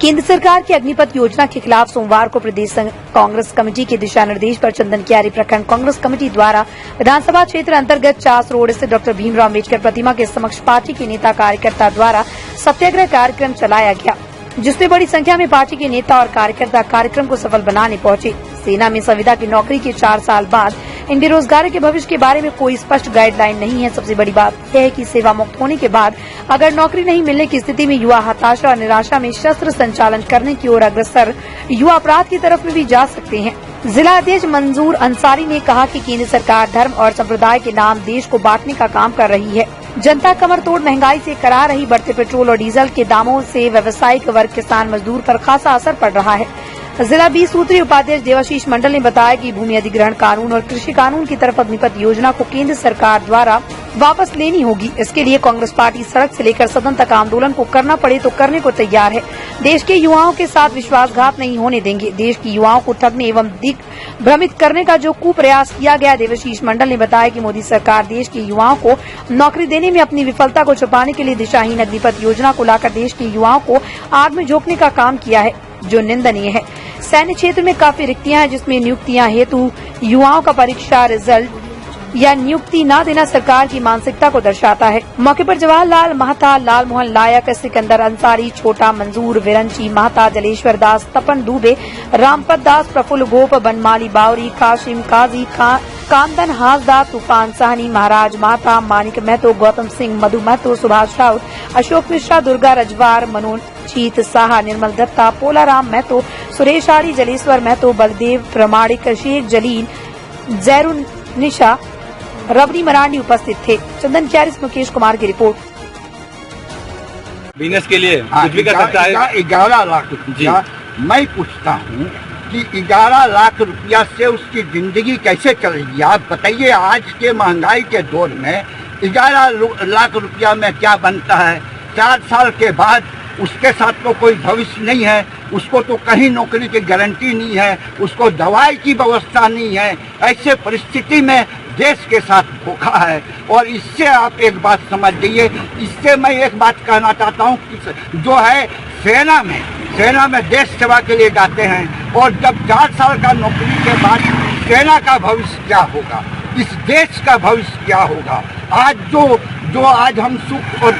केंद्र सरकार की अग्निपथ योजना के खिलाफ सोमवार को प्रदेश कांग्रेस कमेटी के दिशा निर्देश पर चंदनकियारी प्रखंड कांग्रेस कमेटी द्वारा विधानसभा क्षेत्र अंतर्गत चास रोड स्थित डॉक्टर भीमराव अम्बेडकर प्रतिमा के समक्ष पार्टी के नेता कार्यकर्ता द्वारा सत्याग्रह कार्यक्रम चलाया गया, जिसमें बड़ी संख्या में पार्टी के नेता और कार्यकर्ता कार्यक्रम को सफल बनाने पहुंचे। सेना में संविदा की नौकरी के 4 साल बाद इन बेरोजगारों के भविष्य के बारे में कोई स्पष्ट गाइडलाइन नहीं है। सबसे बड़ी बात यह है कि सेवा मुक्त होने के बाद अगर नौकरी नहीं मिलने की स्थिति में युवा हताशा और निराशा में शस्त्र संचालन करने की ओर अग्रसर युवा अपराध की तरफ में भी जा सकते हैं। जिला अध्यक्ष मंजूर अंसारी ने कहा कि केंद्र सरकार धर्म और संप्रदाय के नाम देश को बांटने का काम कर रही है। जनता कमर तोड़ महंगाई से करा रही बढ़ते पेट्रोल और डीजल के दामों से व्यावसायिक वर्ग किसान मजदूर पर खासा असर पड़ रहा है। जिला 20 सूत्रीय उपाध्यक्ष देवाशीष मंडल ने बताया कि भूमि अधिग्रहण कानून और कृषि कानून की तरफ अग्निपथ योजना को केंद्र सरकार द्वारा वापस लेनी होगी। इसके लिए कांग्रेस पार्टी सड़क से लेकर सदन तक आंदोलन को करना पड़े तो करने को तैयार है। देश के युवाओं के साथ विश्वासघात नहीं होने देंगे। देश की युवाओं को ठगने एवं भ्रमित करने का जो कुप्रयास किया गया। देवाशीष मंडल ने बताया कि मोदी सरकार देश के युवाओं को नौकरी देने में अपनी विफलता को छुपाने के लिए दिशाहीन अग्निपथ योजना को लाकर देश के युवाओं को आग में झोंकने का काम किया है, जो निंदनीय है। सैन्य क्षेत्र में काफी रिक्तियां हैं, जिसमें नियुक्तियां हेतु युवाओं का परीक्षा रिजल्ट या नियुक्ति न देना सरकार की मानसिकता को दर्शाता है। मौके पर जवाहरलाल महता, लाल मोहन लायक, सिकंदर अंसारी, छोटा मंजूर, विरंची महता, जलेश्वर दास, तपन दुबे, रामपत दास, प्रफुल्ल गोप, बनमाली बावरी, काशिम काजी, कांदन हासदा, तूफान साहनी, महाराज माता, मानिक महतो, गौतम सिंह, मधु महतो, सुभाष राउत, अशोक मिश्रा, दुर्गा रजवार, मनोजीत साहा, निर्मल दत्ता, पोलाराम महतो, सुरेश आरी, जलेश्वर महतो, बलदेव प्रमाणिक, शेख जलील, जैरुन निशा, रबनी मरांडी उपस्थित थे। चंदनकियारी से मुकेश कुमार की रिपोर्ट। बिजनेस के लिए कुछ भी कर सकता है। 11 लाख रुपया मैं पूछता हूँ कि 11 लाख रुपया से उसकी जिंदगी कैसे चलेगी? आप बताइए, आज के महंगाई के दौर में 11 लाख रुपया में क्या बनता है? 4 साल के बाद उसके साथ तो कोई भविष्य नहीं है, उसको तो कहीं नौकरी की गारंटी नहीं है, उसको दवाई की व्यवस्था नहीं है। ऐसे परिस्थिति में देश के साथ धोखा है। और इससे आप एक बात समझ जाइए, इससे मैं एक बात कहना चाहता हूँ कि जो है सेना में देश सेवा के लिए जाते हैं, और जब 4 साल का नौकरी के बाद सेना का भविष्य क्या होगा, इस देश का भविष्य क्या होगा? आज जो आज हम सुख और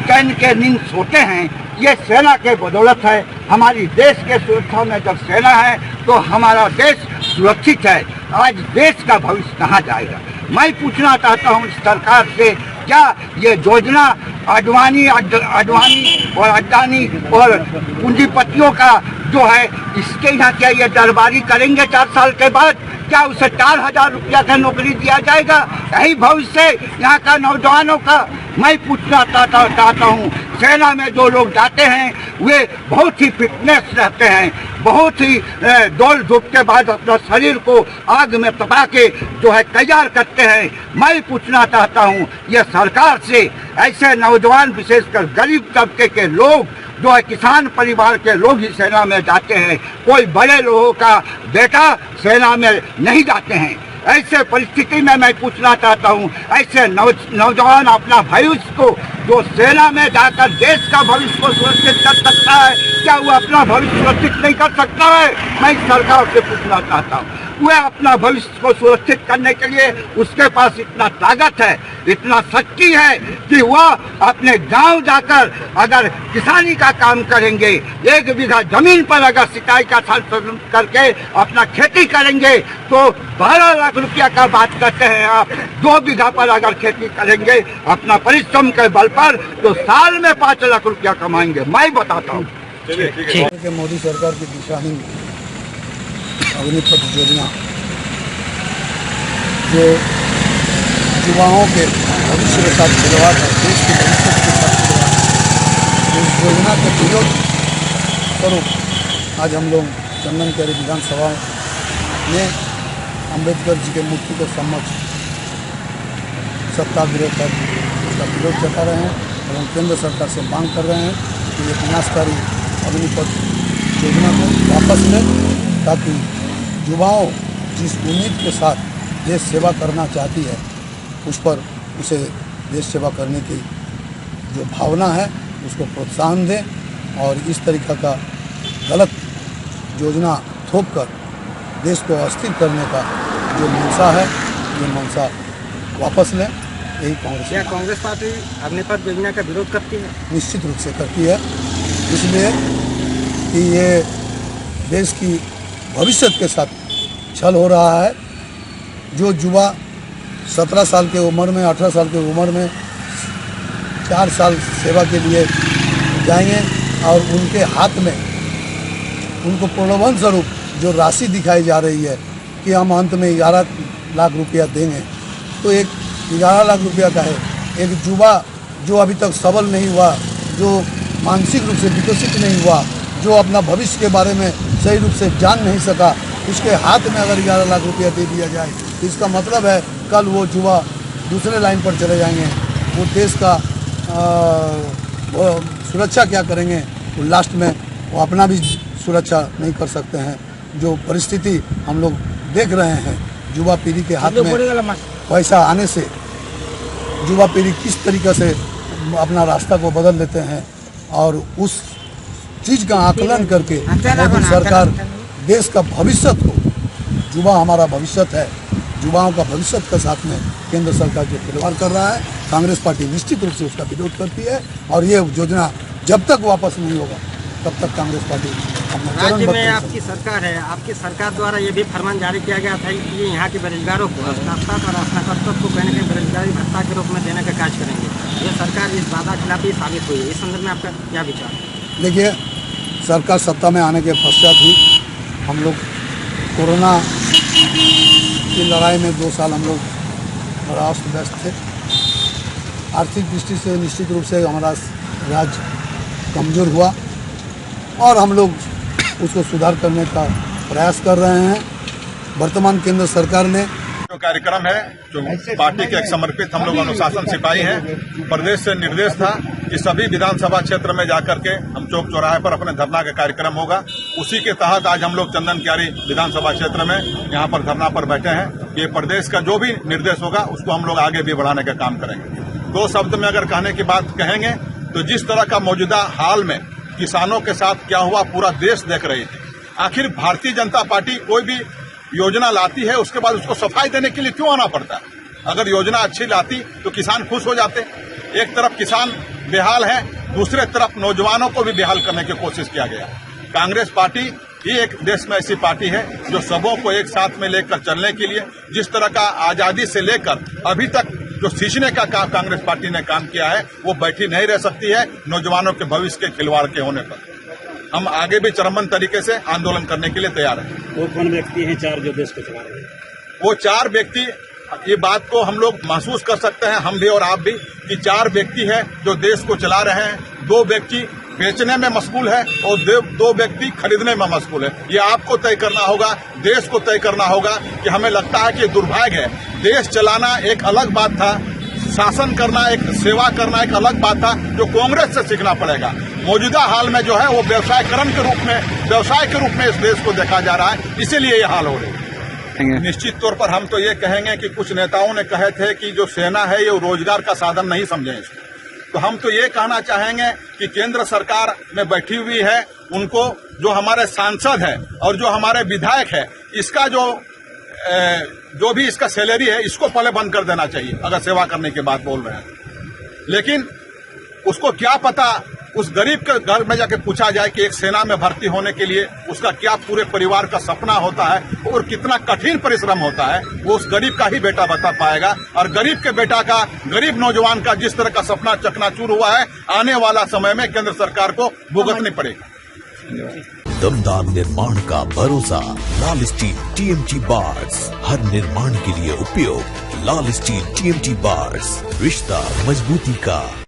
चैन के नींद सोते हैं, ये सेना के बदौलत है। हमारी देश के सुरक्षा में जब सेना है तो हमारा देश सुरक्षित है। आज देश का भविष्य कहाँ जाएगा? मैं पूछना चाहता हूँ सरकार से, क्या ये योजना अडवाणी और अडानी और पूंजीपतियों का जो है, इसके यहाँ क्या ये दरबारी करेंगे 4 साल के बाद? क्या उसे 4,000 रुपया का नौकरी दिया जाएगा? यही भविष्य यहाँ का नौजवानों का। मैं पूछना चाहता हूँ, सेना में जो लोग जाते हैं वे बहुत ही फिटनेस रहते हैं, बहुत ही दौड़ धूप के बाद अपना शरीर को आग में तपा के जो है तैयार करते हैं। मैं पूछना चाहता हूँ ये सरकार से, ऐसे नौजवान विशेषकर गरीब तबके के लोग जो है, किसान परिवार के लोग ही सेना में जाते हैं, कोई बड़े लोगों का बेटा सेना में नहीं जाते हैं। ऐसे परिस्थिति में मैं पूछना चाहता हूँ, ऐसे नौजवान अपना भविष्य को जो सेना में जाकर देश का भविष्य को सुरक्षित कर सकता है, क्या वो अपना भविष्य सुरक्षित नहीं कर सकता है? मैं सरकार से पूछना चाहता हूँ, वह अपना भविष्य को सुरक्षित करने के लिए उसके पास इतना ताकत है, इतना शक्ति है कि वह अपने गांव जाकर अगर किसानी का काम करेंगे, 1 बीघा जमीन पर अगर सिंचाई का संशोधन करके अपना खेती करेंगे तो 12 लाख रुपया का बात करते हैं आप। 2 बीघा पर अगर खेती करेंगे अपना परिश्रम के बल पर तो साल में 5 लाख रुपया कमाएंगे। मैं बताता हूँ। मोदी सरकार की दिशाहीन अग्निपथ योजना जो युवाओं के भविष्य के साथ खिलवाड़ है, देश के भविष्य के साथ खिलवाड़ है, इस योजना के विरोध स्वरूप आज हम लोग चंदनकियारी विधानसभा में अम्बेडकर जी के मूर्ति के समक्ष सत्याग्रह कर उसका विरोध जता रहे हैं एवं केंद्र सरकार से मांग कर रहे हैं कि ये विनाशकारी अग्निपथ योजना को वापस लें, ताकि युवाओं जिस उम्मीद के साथ देश सेवा करना चाहती है उस पर उसे देश सेवा करने की जो भावना है उसको प्रोत्साहन दें और इस तरीक़ा का गलत योजना थोप कर देश को अस्थिर करने का जो मंशा है, ये मंशा वापस लें, यही कांग्रेस। क्या कांग्रेस पार्टी अग्निपथ योजना का विरोध करती है? निश्चित रूप से करती है, इसलिए कि ये देश की भविष्य के साथ छल हो रहा है। जो युवा 17 साल के उम्र में, 18 साल की उम्र में 4 साल सेवा के लिए जाएंगे और उनके हाथ में उनको प्रलोभन स्वरूप जो राशि दिखाई जा रही है कि हम अंत में 11 लाख रुपया देंगे, तो एक 11 लाख रुपया का है। एक युवा जो अभी तक सबल नहीं हुआ, जो मानसिक रूप से विकसित नहीं हुआ, जो अपना भविष्य के बारे में सही रूप से जान नहीं सका, उसके हाथ में अगर 11 लाख रुपया दे दिया जाए तो इसका मतलब है कल वो युवा दूसरे लाइन पर चले जाएंगे। वो देश का वो सुरक्षा क्या करेंगे, वो लास्ट में वो अपना भी सुरक्षा नहीं कर सकते हैं। जो परिस्थिति हम लोग देख रहे हैं, युवा पीढ़ी के हाथ में पैसा आने से युवा पीढ़ी किस तरीके से अपना रास्ता को बदल लेते हैं, और उस चीज़ का आकलन करके मोदी सरकार देश का भविष्य को, युवा हमारा भविष्य है, युवाओं का भविष्य के साथ में केंद्र सरकार जो खिलवाड़ कर रहा है, कांग्रेस पार्टी निश्चित रूप से उसका विरोध करती है। और ये योजना जब तक वापस नहीं होगा तब तक कांग्रेस पार्टी राज्य में आपकी सरकार है, आपकी सरकार द्वारा ये भी फरमान जारी किया गया था कि यहाँ के बेरोजगारों को स्नातक और स्नातकोत्तर को कहीं न कहीं बेरोजगारी भत्ता के रूप में देने का कार्य करेंगे। ये सरकार इस वादा खिलाफ ही साबित हुई है। इस संदर्भ में आपका क्या विचार? देखिए, सरकार सत्ता में आने के पश्चात ही हम लोग कोरोना की लड़ाई में 2 साल हम लोग बड़ा अस्त व्यस्त थे। आर्थिक दृष्टि से निश्चित रूप से हमारा राज्य कमज़ोर हुआ और हम लोग उसको सुधार करने का प्रयास कर रहे हैं। वर्तमान केंद्र सरकार ने जो कार्यक्रम है, जो पार्टी के एक समर्पित हम लोग अनुशासन सिपाही हैं, प्रदेश से निर्देश था कि सभी विधानसभा क्षेत्र में जाकर के हम चौक चौराहे पर अपने धरना का कार्यक्रम होगा। उसी के तहत आज हम लोग चंदन क्यारी विधानसभा क्षेत्र में यहाँ पर धरना पर बैठे हैं। ये प्रदेश का जो भी निर्देश होगा उसको हम लोग आगे भी बढ़ाने का काम करेंगे। 2 शब्द में अगर कहने की बात कहेंगे तो जिस तरह का मौजूदा हाल में किसानों के साथ क्या हुआ पूरा देश देख रही थी। आखिर भारतीय जनता पार्टी कोई भी योजना लाती है उसके बाद उसको सफाई देने के लिए क्यों आना पड़ता है? अगर योजना अच्छी लाती तो किसान खुश हो जाते। एक तरफ किसान बेहाल है, दूसरे तरफ नौजवानों को भी बेहाल करने की कोशिश किया गया। कांग्रेस पार्टी ही एक देश में ऐसी पार्टी है जो सबों को एक साथ में लेकर चलने के लिए जिस तरह का आजादी से लेकर अभी तक जो सींचने का काम कांग्रेस पार्टी ने काम किया है वो बैठी नहीं रह सकती है। नौजवानों के भविष्य के खिलवाड़ के होने पर हम आगे भी चरमबंद तरीके से आंदोलन करने के लिए तैयार हैं। वो कौन व्यक्ति हैं 4 जो देश को चला रहे हैं? वो 4 व्यक्ति, ये बात को हम लोग महसूस कर सकते हैं, हम भी और आप भी, कि 4 व्यक्ति है जो देश को चला रहे हैं। 2 व्यक्ति बेचने में मशगूल है और 2 व्यक्ति खरीदने में मशगूल है। ये आपको तय करना होगा, देश को तय करना होगा कि हमें लगता है कि दुर्भाग्य है। देश चलाना एक अलग बात था, शासन करना, एक सेवा करना एक अलग बात था, जो कांग्रेस से सीखना पड़ेगा। मौजूदा हाल में जो है वो व्यवसायकरण के रूप में, व्यवसाय के रूप में इस देश को देखा जा रहा है, इसीलिए ये हाल हो रही है। निश्चित तौर पर हम तो ये कहेंगे कि कुछ नेताओं ने कहे थे कि जो सेना है ये रोजगार का साधन नहीं समझें इसको, तो हम तो ये कहना चाहेंगे कि केंद्र सरकार में बैठी हुई है उनको, जो हमारे सांसद है और जो हमारे विधायक है, इसका जो भी इसका सैलरी है इसको पहले बंद कर देना चाहिए अगर सेवा करने की बात बोल रहे हैं। लेकिन उसको क्या पता, उस गरीब के घर में जाके पूछा जाए कि एक सेना में भर्ती होने के लिए उसका क्या पूरे परिवार का सपना होता है और कितना कठिन परिश्रम होता है, वो उस गरीब का ही बेटा बता पाएगा। और गरीब के बेटा का, गरीब नौजवान का जिस तरह का सपना चकनाचूर हुआ है, आने वाला समय में केंद्र सरकार को भुगतनी पड़ेगी। दमदार निर्माण का भरोसा लाल स्टील TMT बार्स, हर निर्माण के लिए उपयोग। लाल स्टील TMT बार्स, रिश्ता मजबूती का।